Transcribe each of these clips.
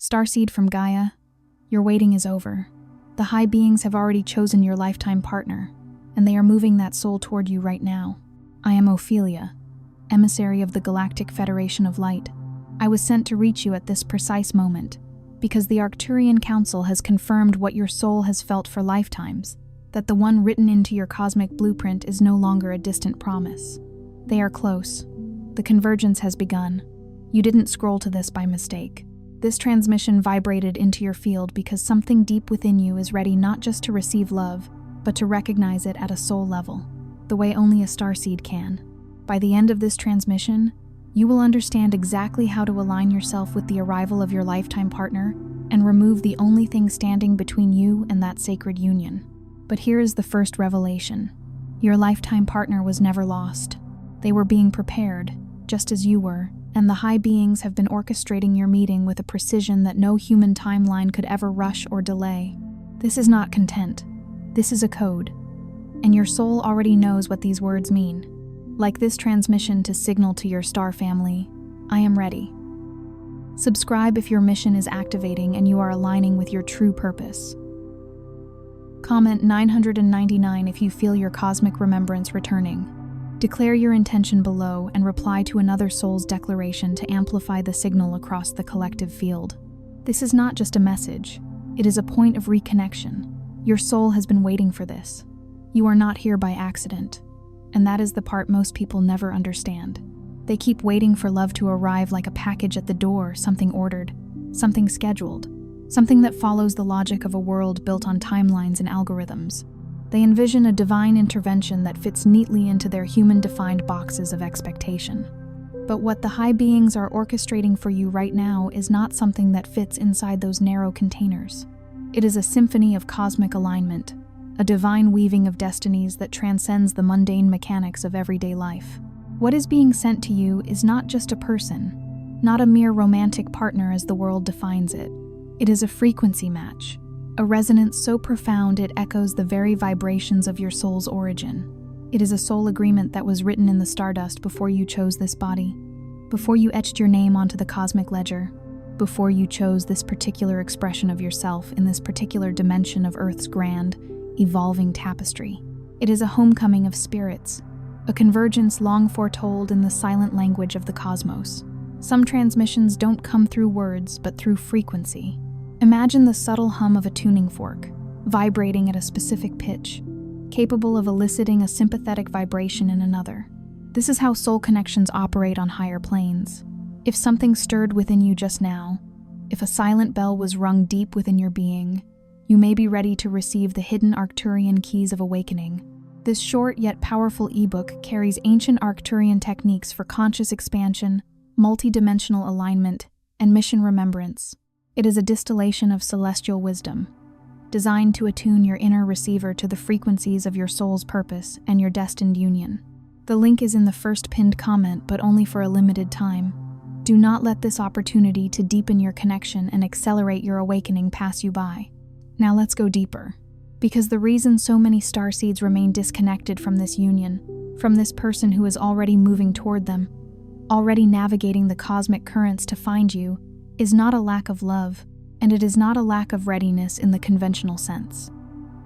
Starseed from Gaia, your waiting is over. The high beings have already chosen your lifetime partner, and they are moving that soul toward you right now. I am Ophelia, emissary of the Galactic Federation of Light. I was sent to reach you at this precise moment, because the Arcturian Council has confirmed what your soul has felt for lifetimes, that the one written into your cosmic blueprint is no longer a distant promise. They are close. The convergence has begun. You didn't scroll to this by mistake. This transmission vibrated into your field because something deep within you is ready not just to receive love, but to recognize it at a soul level, the way only a starseed can. By the end of this transmission, you will understand exactly how to align yourself with the arrival of your lifetime partner and remove the only thing standing between you and that sacred union. But here is the first revelation. Your lifetime partner was never lost. They were being prepared, just as you were, and the high beings have been orchestrating your meeting with a precision that no human timeline could ever rush or delay. This is not content. This is a code. And your soul already knows what these words mean. Like this transmission to signal to your star family, I am ready. Subscribe if your mission is activating and you are aligning with your true purpose. Comment 999 if you feel your cosmic remembrance returning. Declare your intention below and reply to another soul's declaration to amplify the signal across the collective field. This is not just a message, it is a point of reconnection. Your soul has been waiting for this. You are not here by accident, and that is the part most people never understand. They keep waiting for love to arrive like a package at the door, something ordered, something scheduled, something that follows the logic of a world built on timelines and algorithms. They envision a divine intervention that fits neatly into their human-defined boxes of expectation. But what the high beings are orchestrating for you right now is not something that fits inside those narrow containers. It is a symphony of cosmic alignment, a divine weaving of destinies that transcends the mundane mechanics of everyday life. What is being sent to you is not just a person, not a mere romantic partner as the world defines it. It is a frequency match. A resonance so profound it echoes the very vibrations of your soul's origin. It is a soul agreement that was written in the stardust before you chose this body, before you etched your name onto the cosmic ledger, before you chose this particular expression of yourself in this particular dimension of Earth's grand, evolving tapestry. It is a homecoming of spirits, a convergence long foretold in the silent language of the cosmos. Some transmissions don't come through words, but through frequency. Imagine the subtle hum of a tuning fork, vibrating at a specific pitch, capable of eliciting a sympathetic vibration in another. This is how soul connections operate on higher planes. If something stirred within you just now, if a silent bell was rung deep within your being, you may be ready to receive the hidden Arcturian keys of awakening. This short yet powerful ebook carries ancient Arcturian techniques for conscious expansion, multidimensional alignment, and mission remembrance. It is a distillation of celestial wisdom, designed to attune your inner receiver to the frequencies of your soul's purpose and your destined union. The link is in the first pinned comment, but only for a limited time. Do not let this opportunity to deepen your connection and accelerate your awakening pass you by. Now let's go deeper. Because the reason so many starseeds remain disconnected from this union, from this person who is already moving toward them, already navigating the cosmic currents to find you, is not a lack of love, and it is not a lack of readiness in the conventional sense.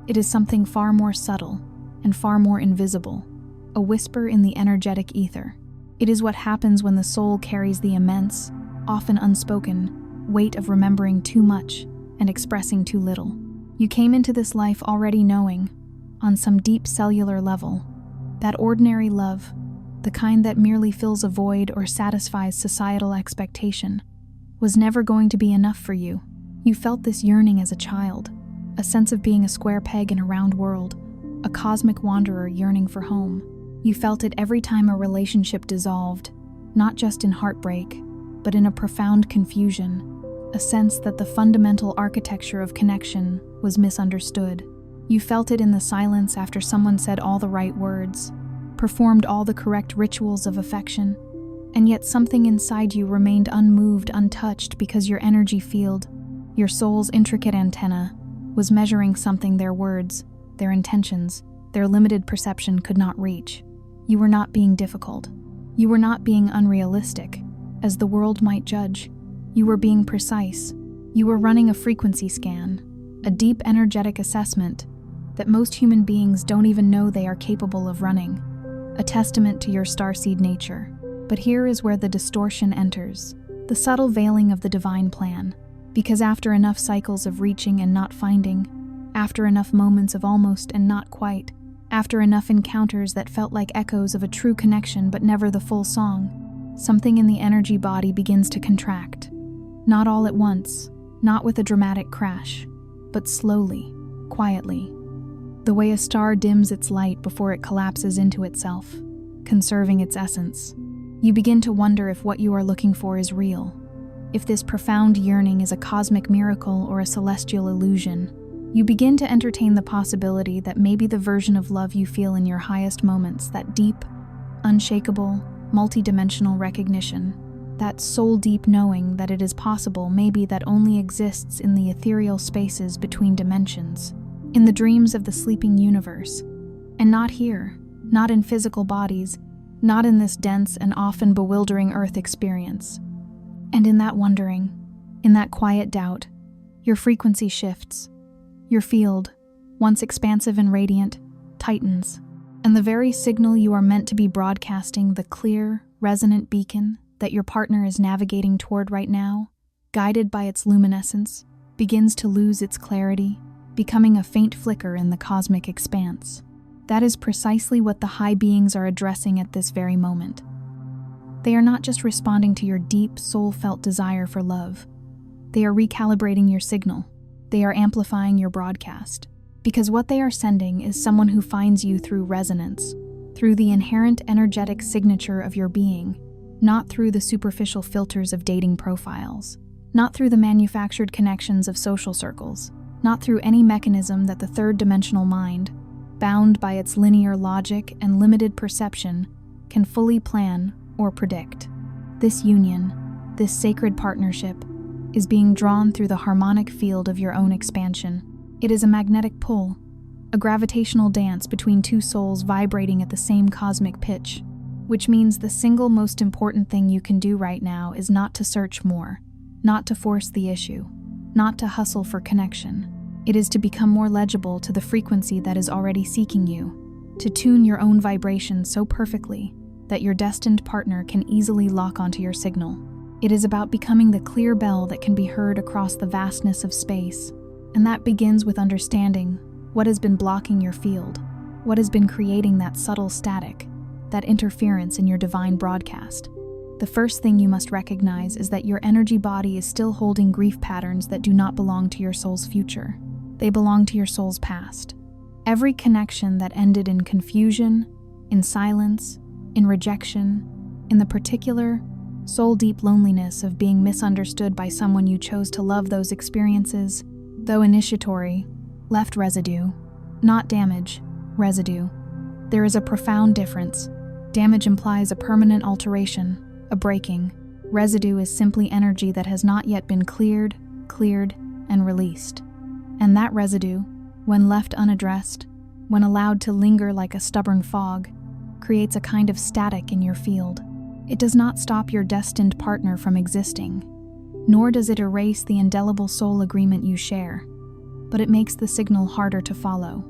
It is something far more subtle and far more invisible, a whisper in the energetic ether. It is what happens when the soul carries the immense, often unspoken, weight of remembering too much and expressing too little. You came into this life already knowing, on some deep cellular level, that ordinary love, the kind that merely fills a void or satisfies societal expectation, was never going to be enough for you. You felt this yearning as a child, a sense of being a square peg in a round world, a cosmic wanderer yearning for home. You felt it every time a relationship dissolved, not just in heartbreak, but in a profound confusion, a sense that the fundamental architecture of connection was misunderstood. You felt it in the silence after someone said all the right words, performed all the correct rituals of affection, and yet something inside you remained unmoved, untouched because your energy field, your soul's intricate antenna, was measuring something their words, their intentions, their limited perception could not reach. You were not being difficult. You were not being unrealistic, as the world might judge. You were being precise, You are running a frequency scan, a deep energetic assessment that most human beings don't even know they are capable of running, a testament to your starseed nature. But here is where the distortion enters, the subtle veiling of the divine plan. Because after enough cycles of reaching and not finding, after enough moments of almost and not quite, after enough encounters that felt like echoes of a true connection but never the full song, something in the energy body begins to contract. Not all at once, not with a dramatic crash, but slowly, quietly. The way a star dims its light before it collapses into itself, conserving its essence. You begin to wonder if what you are looking for is real, if this profound yearning is a cosmic miracle or a celestial illusion. You begin to entertain the possibility that maybe the version of love you feel in your highest moments, that deep, unshakable, multidimensional recognition, that soul-deep knowing that it is possible, maybe that only exists in the ethereal spaces between dimensions, in the dreams of the sleeping universe, and not here, not in physical bodies, not in this dense and often bewildering Earth experience. And in that wondering, in that quiet doubt, your frequency shifts. Your field, once expansive and radiant, tightens, and the very signal you are meant to be broadcasting, the clear, resonant beacon that your partner is navigating toward right now, guided by its luminescence, begins to lose its clarity, becoming a faint flicker in the cosmic expanse. That is precisely what the high beings are addressing at this very moment. They are not just responding to your deep, soul-felt desire for love. They are recalibrating your signal. They are amplifying your broadcast. Because what they are sending is someone who finds you through resonance, through the inherent energetic signature of your being, not through the superficial filters of dating profiles, not through the manufactured connections of social circles, not through any mechanism that the third-dimensional mind, bound by its linear logic and limited perception, can fully plan or predict. This union, this sacred partnership, is being drawn through the harmonic field of your own expansion. It is a magnetic pull, a gravitational dance between two souls vibrating at the same cosmic pitch, which means the single most important thing you can do right now is not to search more, not to force the issue, not to hustle for connection. It is to become more legible to the frequency that is already seeking you, to tune your own vibration so perfectly that your destined partner can easily lock onto your signal. It is about becoming the clear bell that can be heard across the vastness of space, and that begins with understanding what has been blocking your field, what has been creating that subtle static, that interference in your divine broadcast. The first thing you must recognize is that your energy body is still holding grief patterns that do not belong to your soul's future. They belong to your soul's past. Every connection that ended in confusion, in silence, in rejection, in the particular, soul-deep loneliness of being misunderstood by someone you chose to love, those experiences, though initiatory, left residue, not damage, residue. There is a profound difference. Damage implies a permanent alteration, a breaking. Residue is simply energy that has not yet been cleared, and released. And that residue, when left unaddressed, when allowed to linger like a stubborn fog, creates a kind of static in your field. It does not stop your destined partner from existing, nor does it erase the indelible soul agreement you share, but it makes the signal harder to follow.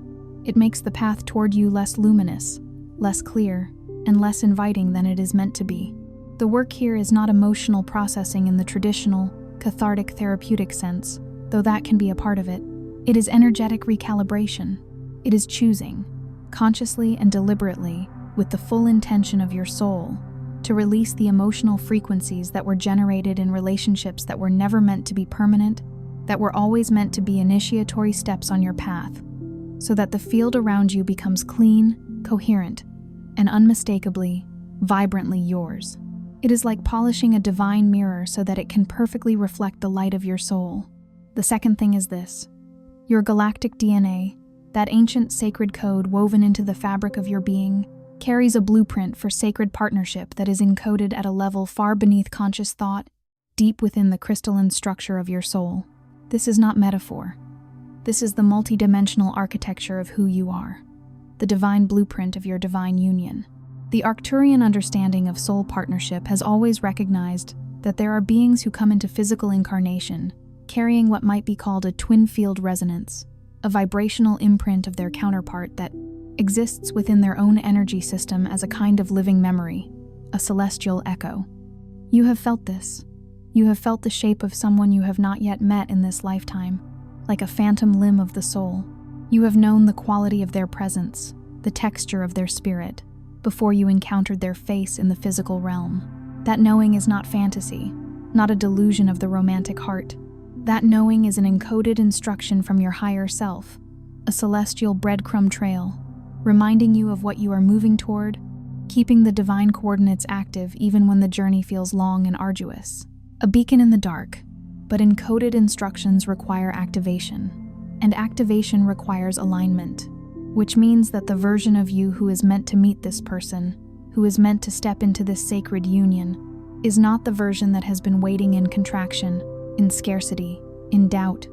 It makes the path toward you less luminous, less clear, and less inviting than it is meant to be. The work here is not emotional processing in the traditional, cathartic therapeutic sense, though that can be a part of it. It is energetic recalibration. It is choosing, consciously and deliberately, with the full intention of your soul, to release the emotional frequencies that were generated in relationships that were never meant to be permanent, that were always meant to be initiatory steps on your path, so that the field around you becomes clean, coherent, and unmistakably, vibrantly yours. It is like polishing a divine mirror so that it can perfectly reflect the light of your soul. The second thing is this: your galactic DNA, that ancient sacred code woven into the fabric of your being, carries a blueprint for sacred partnership that is encoded at a level far beneath conscious thought, deep within the crystalline structure of your soul. This is not metaphor. This is the multidimensional architecture of who you are, the divine blueprint of your divine union. The Arcturian understanding of soul partnership has always recognized that there are beings who come into physical incarnation carrying what might be called a twin field resonance, a vibrational imprint of their counterpart that exists within their own energy system as a kind of living memory, a celestial echo. You have felt this. You have felt the shape of someone you have not yet met in this lifetime, like a phantom limb of the soul. You have known the quality of their presence, the texture of their spirit, before you encountered their face in the physical realm. That knowing is not fantasy, not a delusion of the romantic heart. That knowing is an encoded instruction from your higher self, a celestial breadcrumb trail, reminding you of what you are moving toward, keeping the divine coordinates active even when the journey feels long and arduous. A beacon in the dark, but encoded instructions require activation, and activation requires alignment, which means that the version of you who is meant to meet this person, who is meant to step into this sacred union, is not the version that has been waiting in contraction, in scarcity, in doubt.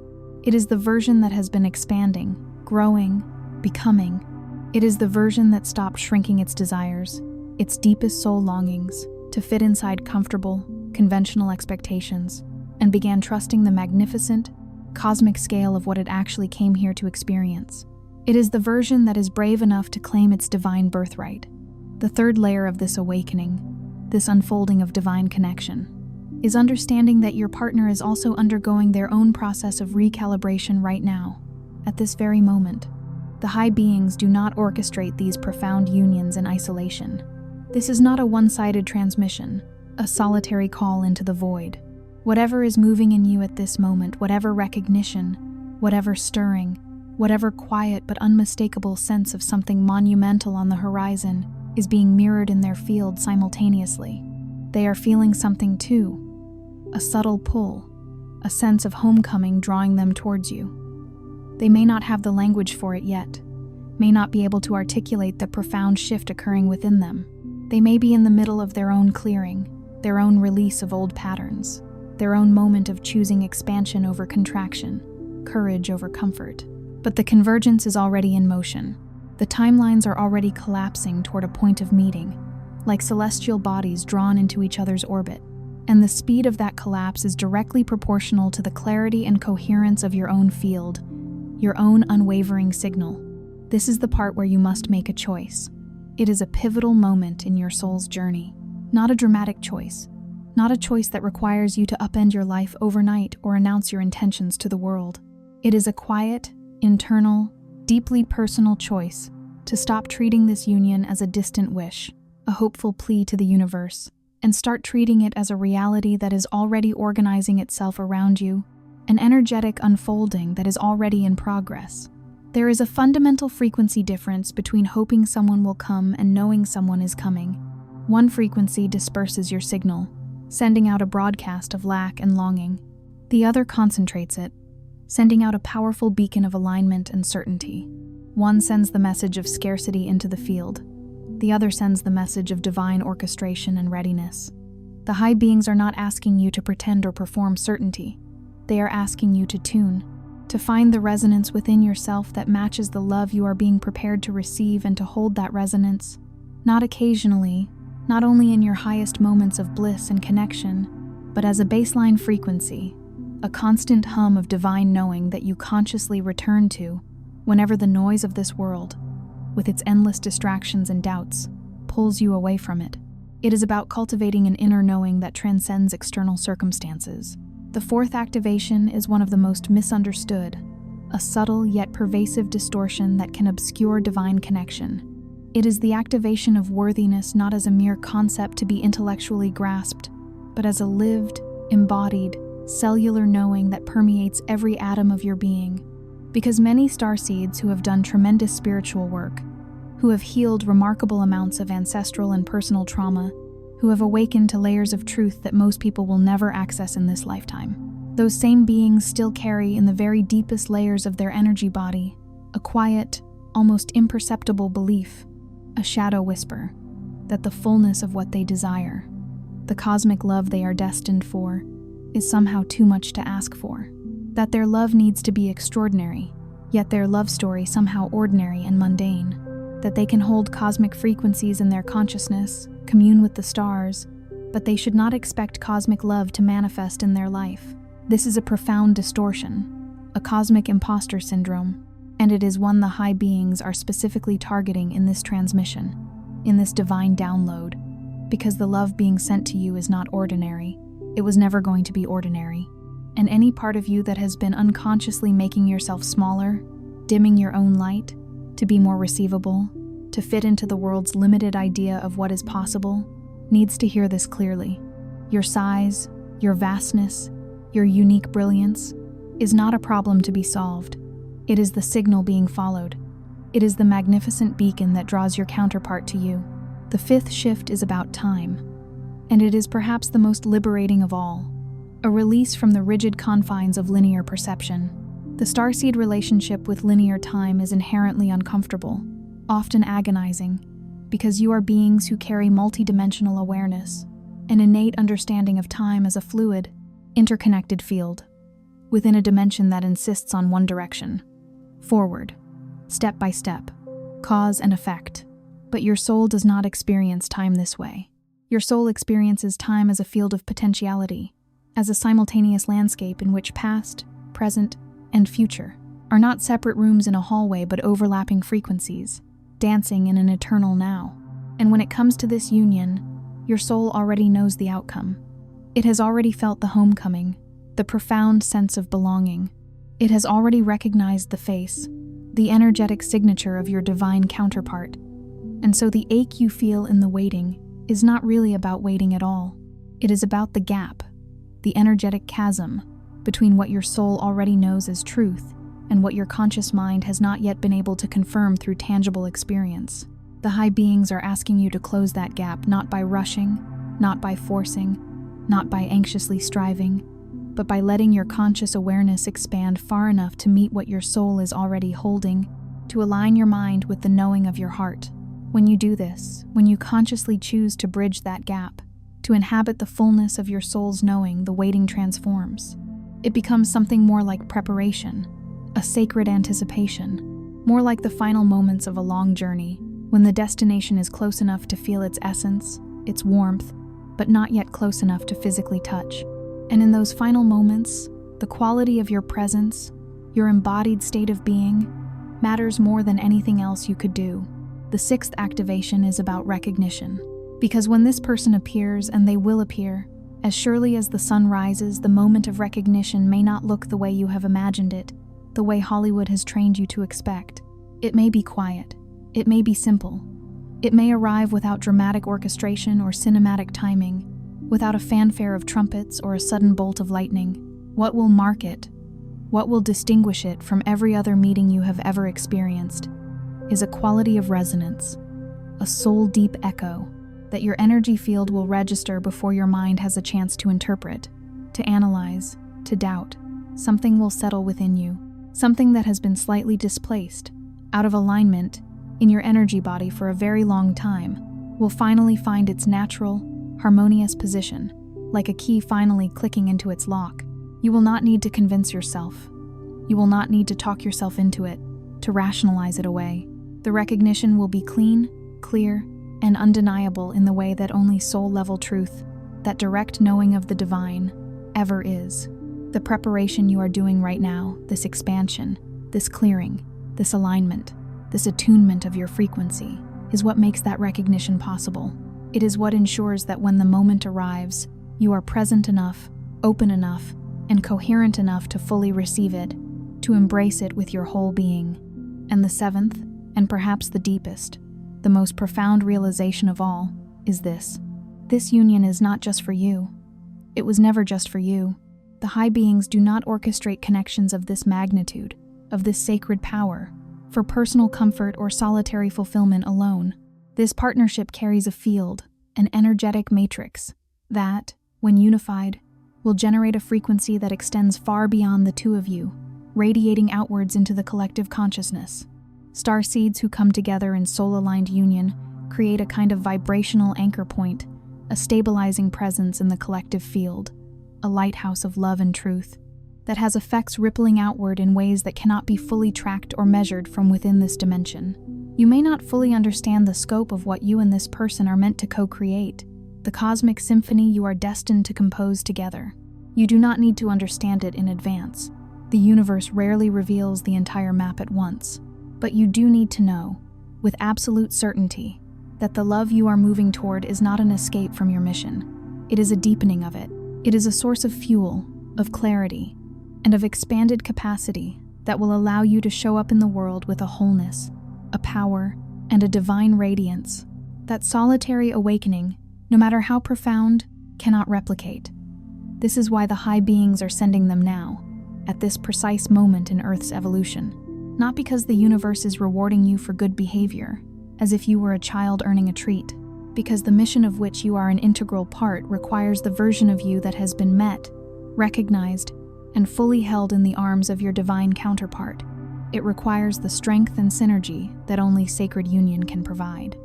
It is the version that has been expanding, growing, becoming. It is the version that stopped shrinking its desires, its deepest soul longings, to fit inside comfortable, conventional expectations, and began trusting the magnificent, cosmic scale of what it actually came here to experience. It is the version that is brave enough to claim its divine birthright. The third layer of this awakening, this unfolding of divine connection, is understanding that your partner is also undergoing their own process of recalibration right now, at this very moment. The high beings do not orchestrate these profound unions in isolation. This is not a one-sided transmission, a solitary call into the void. Whatever is moving in you at this moment, whatever recognition, whatever stirring, whatever quiet but unmistakable sense of something monumental on the horizon, is being mirrored in their field simultaneously. They are feeling something too, a subtle pull, a sense of homecoming drawing them towards you. They may not have the language for it yet, may not be able to articulate the profound shift occurring within them. They may be in the middle of their own clearing, their own release of old patterns, their own moment of choosing expansion over contraction, courage over comfort. But the convergence is already in motion. The timelines are already collapsing toward a point of meeting, like celestial bodies drawn into each other's orbit. And the speed of that collapse is directly proportional to the clarity and coherence of your own field, your own unwavering signal. This is the part where you must make a choice. It is a pivotal moment in your soul's journey. Not a dramatic choice. Not a choice that requires you to upend your life overnight or announce your intentions to the world. It is a quiet, internal, deeply personal choice to stop treating this union as a distant wish, a hopeful plea to the universe, and start treating it as a reality that is already organizing itself around you, an energetic unfolding that is already in progress. There is a fundamental frequency difference between hoping someone will come and knowing someone is coming. One frequency disperses your signal, sending out a broadcast of lack and longing. The other concentrates it, sending out a powerful beacon of alignment and certainty. One sends the message of scarcity into the field. The other sends the message of divine orchestration and readiness. The high beings are not asking you to pretend or perform certainty. They are asking you to tune, to find the resonance within yourself that matches the love you are being prepared to receive, and to hold that resonance, not occasionally, not only in your highest moments of bliss and connection, but as a baseline frequency, a constant hum of divine knowing that you consciously return to whenever the noise of this world, with its endless distractions and doubts, pulls you away from it. It is about cultivating an inner knowing that transcends external circumstances. The fourth activation is one of the most misunderstood, a subtle yet pervasive distortion that can obscure divine connection. It is the activation of worthiness not as a mere concept to be intellectually grasped, but as a lived, embodied, cellular knowing that permeates every atom of your being. Because many starseeds who have done tremendous spiritual work, who have healed remarkable amounts of ancestral and personal trauma, who have awakened to layers of truth that most people will never access in this lifetime, those same beings still carry in the very deepest layers of their energy body a quiet, almost imperceptible belief, a shadow whisper, that the fullness of what they desire, the cosmic love they are destined for, is somehow too much to ask for. That their love needs to be extraordinary, yet their love story somehow ordinary and mundane. That they can hold cosmic frequencies in their consciousness, commune with the stars, but they should not expect cosmic love to manifest in their life. This is a profound distortion, a cosmic imposter syndrome, and it is one the high beings are specifically targeting in this transmission, in this divine download, because the love being sent to you is not ordinary. It was never going to be ordinary. And any part of you that has been unconsciously making yourself smaller, dimming your own light, to be more receivable, to fit into the world's limited idea of what is possible, needs to hear this clearly. Your size, your vastness, your unique brilliance is not a problem to be solved. It is the signal being followed. It is the magnificent beacon that draws your counterpart to you. The fifth shift is about time, and it is perhaps the most liberating of all, a release from the rigid confines of linear perception. The Starseed relationship with linear time is inherently uncomfortable, often agonizing, because you are beings who carry multidimensional awareness, an innate understanding of time as a fluid, interconnected field, within a dimension that insists on one direction, forward, step by step, cause and effect. But your soul does not experience time this way. Your soul experiences time as a field of potentiality, as a simultaneous landscape in which past, present, and future are not separate rooms in a hallway but overlapping frequencies, dancing in an eternal now. And when it comes to this union, your soul already knows the outcome. It has already felt the homecoming, the profound sense of belonging. It has already recognized the face, the energetic signature of your divine counterpart. And so the ache you feel in the waiting is not really about waiting at all. It is about the gap, the energetic chasm between what your soul already knows as truth and what your conscious mind has not yet been able to confirm through tangible experience. The high beings are asking you to close that gap, not by rushing, not by forcing, not by anxiously striving, but by letting your conscious awareness expand far enough to meet what your soul is already holding, to align your mind with the knowing of your heart. When you do this, when you consciously choose to bridge that gap, to inhabit the fullness of your soul's knowing, the waiting transforms. It becomes something more like preparation, a sacred anticipation, more like the final moments of a long journey, when the destination is close enough to feel its essence, its warmth, but not yet close enough to physically touch. And in those final moments, the quality of your presence, your embodied state of being, matters more than anything else you could do. The sixth activation is about recognition, because when this person appears, and they will appear, as surely as the sun rises, the moment of recognition may not look the way you have imagined it, the way Hollywood has trained you to expect. It may be quiet. It may be simple. It may arrive without dramatic orchestration or cinematic timing, without a fanfare of trumpets or a sudden bolt of lightning. What will mark it, what will distinguish it from every other meeting you have ever experienced, is a quality of resonance, a soul-deep echo that your energy field will register before your mind has a chance to interpret, to analyze, to doubt. Something will settle within you, something that has been slightly displaced, out of alignment, in your energy body for a very long time, will finally find its natural, harmonious position, like a key finally clicking into its lock. You will not need to convince yourself. You will not need to talk yourself into it, to rationalize it away. The recognition will be clean, clear, and undeniable in the way that only soul-level truth, that direct knowing of the divine, ever is. The preparation you are doing right now, this expansion, this clearing, this alignment, this attunement of your frequency, is what makes that recognition possible. It is what ensures that when the moment arrives, you are present enough, open enough, and coherent enough to fully receive it, to embrace it with your whole being. And the seventh, and perhaps the deepest, the most profound realization of all, is this. This union is not just for you. It was never just for you. The high beings do not orchestrate connections of this magnitude, of this sacred power, for personal comfort or solitary fulfillment alone. This partnership carries a field, an energetic matrix, that, when unified, will generate a frequency that extends far beyond the two of you, radiating outwards into the collective consciousness. Starseeds who come together in soul-aligned union create a kind of vibrational anchor point, a stabilizing presence in the collective field, a lighthouse of love and truth, that has effects rippling outward in ways that cannot be fully tracked or measured from within this dimension. You may not fully understand the scope of what you and this person are meant to co-create, the cosmic symphony you are destined to compose together. You do not need to understand it in advance. The universe rarely reveals the entire map at once. But you do need to know, with absolute certainty, that the love you are moving toward is not an escape from your mission. It is a deepening of it. It is a source of fuel, of clarity, and of expanded capacity that will allow you to show up in the world with a wholeness, a power, and a divine radiance that solitary awakening, no matter how profound, cannot replicate. This is why the high beings are sending them now, at this precise moment in Earth's evolution. Not because the universe is rewarding you for good behavior, as if you were a child earning a treat, because the mission of which you are an integral part requires the version of you that has been met, recognized, and fully held in the arms of your divine counterpart. It requires the strength and synergy that only sacred union can provide.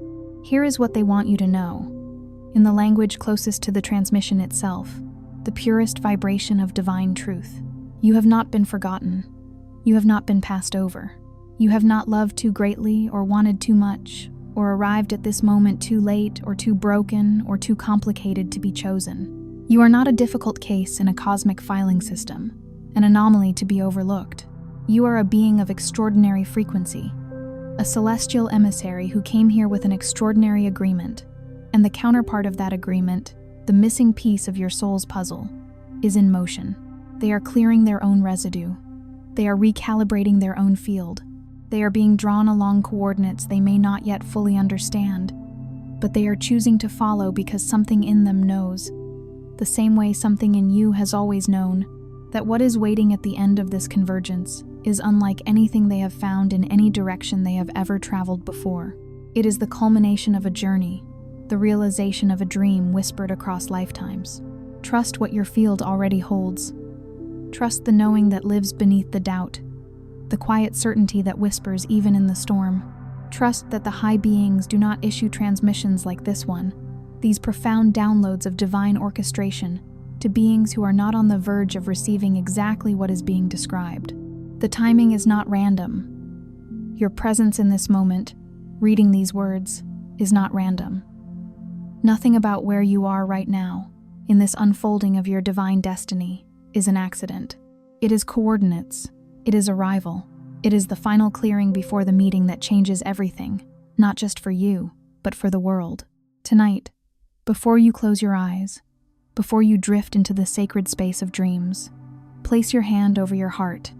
Here is what they want you to know. In the language closest to the transmission itself, the purest vibration of divine truth. You have not been forgotten. You have not been passed over. You have not loved too greatly or wanted too much, or arrived at this moment too late or too broken or too complicated to be chosen. You are not a difficult case in a cosmic filing system, an anomaly to be overlooked. You are a being of extraordinary frequency, a celestial emissary who came here with an extraordinary agreement, and the counterpart of that agreement, the missing piece of your soul's puzzle, is in motion. They are clearing their own residue. They are recalibrating their own field. They are being drawn along coordinates they may not yet fully understand, but they are choosing to follow because something in them knows, the same way something in you has always known, that what is waiting at the end of this convergence is unlike anything they have found in any direction they have ever traveled before. It is the culmination of a journey, the realization of a dream whispered across lifetimes. Trust what your field already holds. Trust the knowing that lives beneath the doubt, the quiet certainty that whispers even in the storm. Trust that the high beings do not issue transmissions like this one, these profound downloads of divine orchestration, to beings who are not on the verge of receiving exactly what is being described. The timing is not random. Your presence in this moment, reading these words, is not random. Nothing about where you are right now, in this unfolding of your divine destiny, is an accident. It is coordinates. It is arrival. It is the final clearing before the meeting that changes everything, not just for you, but for the world. Tonight, before you close your eyes, before you drift into the sacred space of dreams, place your hand over your heart,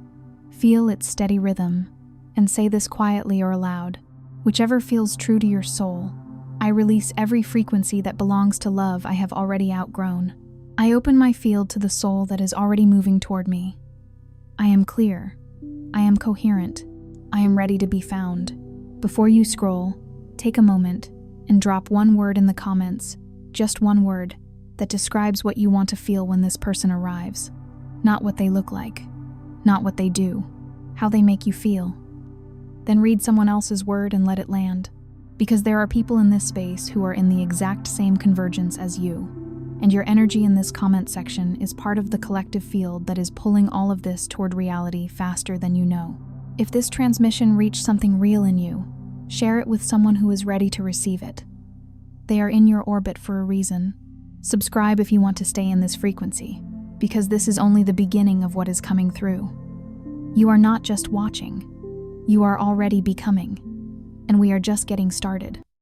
feel its steady rhythm, and say this quietly or aloud. Whichever feels true to your soul, I release every frequency that belongs to love I have already outgrown. I open my field to the soul that is already moving toward me. I am clear. I am coherent. I am ready to be found. Before you scroll, take a moment and drop one word in the comments, just one word, that describes what you want to feel when this person arrives. Not what they look like, not what they do, how they make you feel. Then read someone else's word and let it land, because there are people in this space who are in the exact same convergence as you, and your energy in this comment section is part of the collective field that is pulling all of this toward reality faster than you know. If this transmission reached something real in you, share it with someone who is ready to receive it. They are in your orbit for a reason. Subscribe if you want to stay in this frequency, because this is only the beginning of what is coming through. You are not just watching. You are already becoming, and we are just getting started.